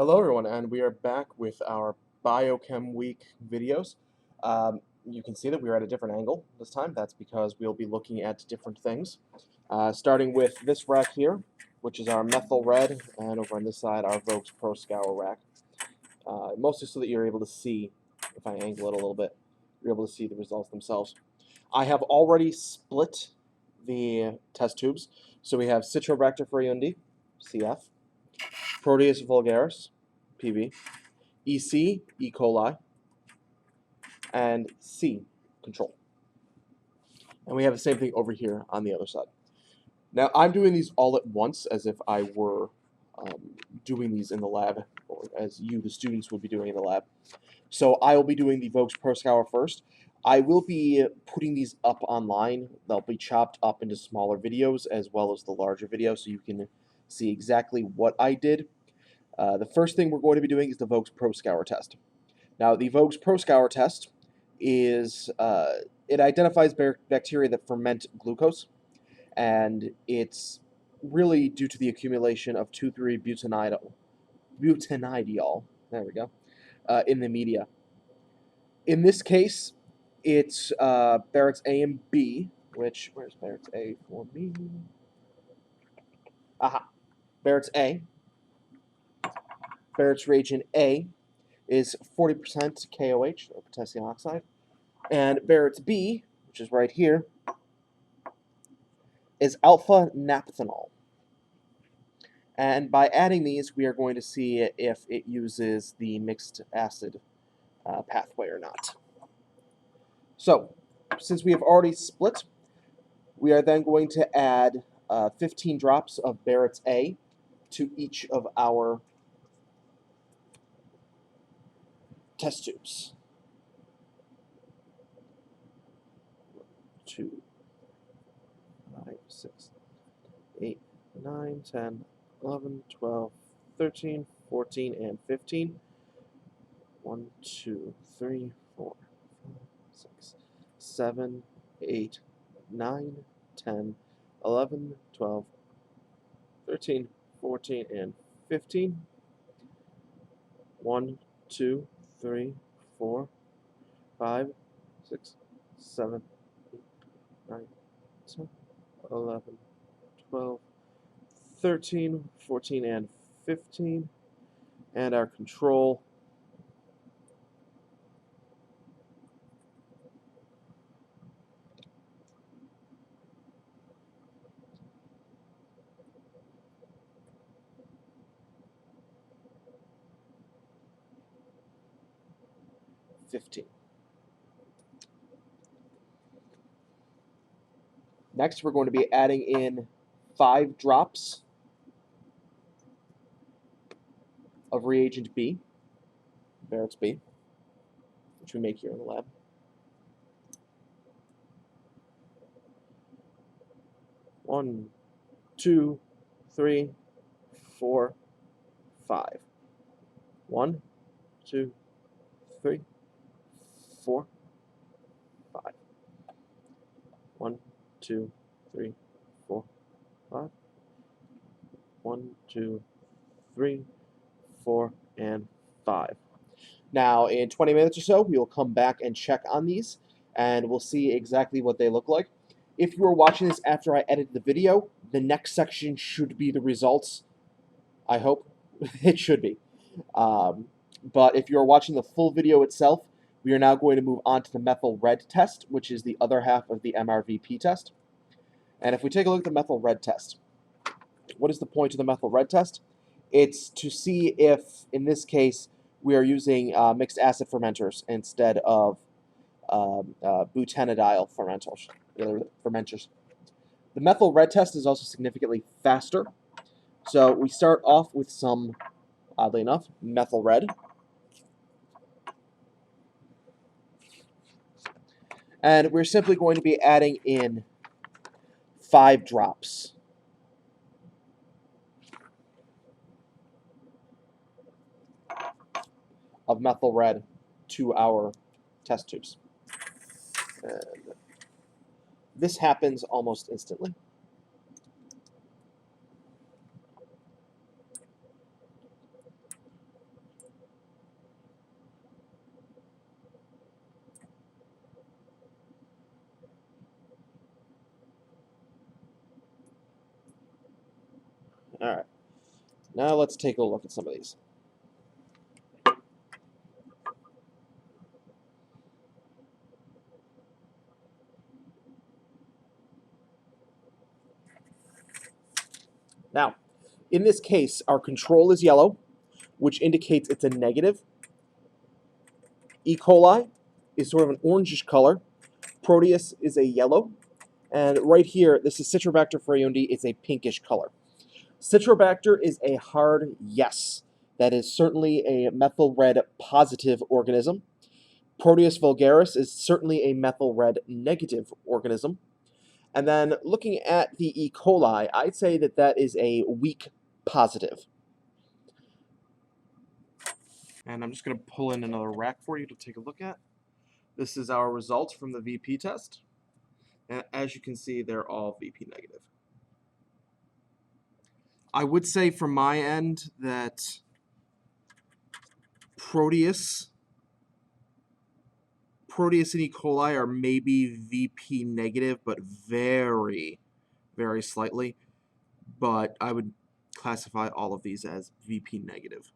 Hello everyone, and we are back with our Biochem Week videos. You can see that we are at a different angle this time. That's because we'll be looking at different things. Starting with this rack here, which is our Methyl Red, and over on this side, our Voges-Proskauer Scour rack. Mostly so that you're able to see, if I angle it a little bit, you're able to see the results themselves. I have already split the test tubes. So we have Citrobacter furiondi, CF, Proteus vulgaris, PV, EC, E. coli, and C, control. And we have the same thing over here on the other side. Now, I'm doing these all at once as if I were doing these in the lab, or as you, the students, would be doing in the lab. So I will be doing the Voges-Proskauer first. I will be putting these up online. They'll be chopped up into smaller videos as well as the larger video so you can see exactly what I did. The first thing we're going to be doing is the Voges-Proskauer test. Now, the Voges-Proskauer test is, it identifies bacteria that ferment glucose, and it's really due to the accumulation of 2,3-butanidyl, there we go, in the media. In this case, it's Barrett's A and B, which, where's Barrett's A for me? Aha, Barrett's A. Barrett's reagent A is 40% KOH, or potassium oxide, and Barrett's B, which is right here, is alpha naphthenol. And by adding these, we are going to see if it uses the mixed acid pathway or not. So, since we have already split, we are then going to add 15 drops of Barrett's A to each of our test tubes. 2, 5, 6, 8, 9, 10, 11, 12, 13, 14, and 15. 1, 2, 3, 4, 5, 6, 7, 8, 9, 10, 11, 12, 13, 14, and 15. 1, 2, 3, 4, 5, 6, 7, 8, 9, 10, 11, 12, 13, 14, and 15. And our control, Next, we're going to be adding in 5 drops of reagent B, Barrett's B, which we make here in the lab. 1, 2, 3, 4, 5. 1, 2, 3, 4, 5. 1, 2, 3, 4, 5. 1, 2, 3, 4, and 5. Now, in 20 minutes or so, we will come back and check on these, and we'll see exactly what they look like. If you are watching this after I edit the video, the next section should be the results. I hope. It should be. But if you're watching the full video itself, we are now going to move on to the Methyl Red test, which is the other half of the MRVP test. And if we take a look at the Methyl Red test, what is the point of the Methyl Red test? It's to see if, in this case, we are using mixed acid fermenters instead of butanidyl fermenters. The Methyl Red test is also significantly faster. So we start off with some, oddly enough, Methyl Red. And we're simply going to be adding in 5 drops. Of Methyl Red to our test tubes. And this happens almost instantly. Now let's take a look at some of these. Now, in this case, our control is yellow, which indicates it's a negative. E. coli is sort of an orangish color. Proteus is a yellow. And right here, this is Citrobacter freyundi. It's a pinkish color. Citrobacter is a hard yes. That is certainly a methyl red positive organism. Proteus vulgaris is certainly a methyl red negative organism. And then looking at the E. coli, I'd say that that is a weak positive. And I'm just going to pull in another rack for you to take a look at. This is our results from the VP test. And as you can see, they're all VP negative. I would say from my end that Proteus and E. coli are maybe VP negative, but very, very slightly. But I would classify all of these as VP negative.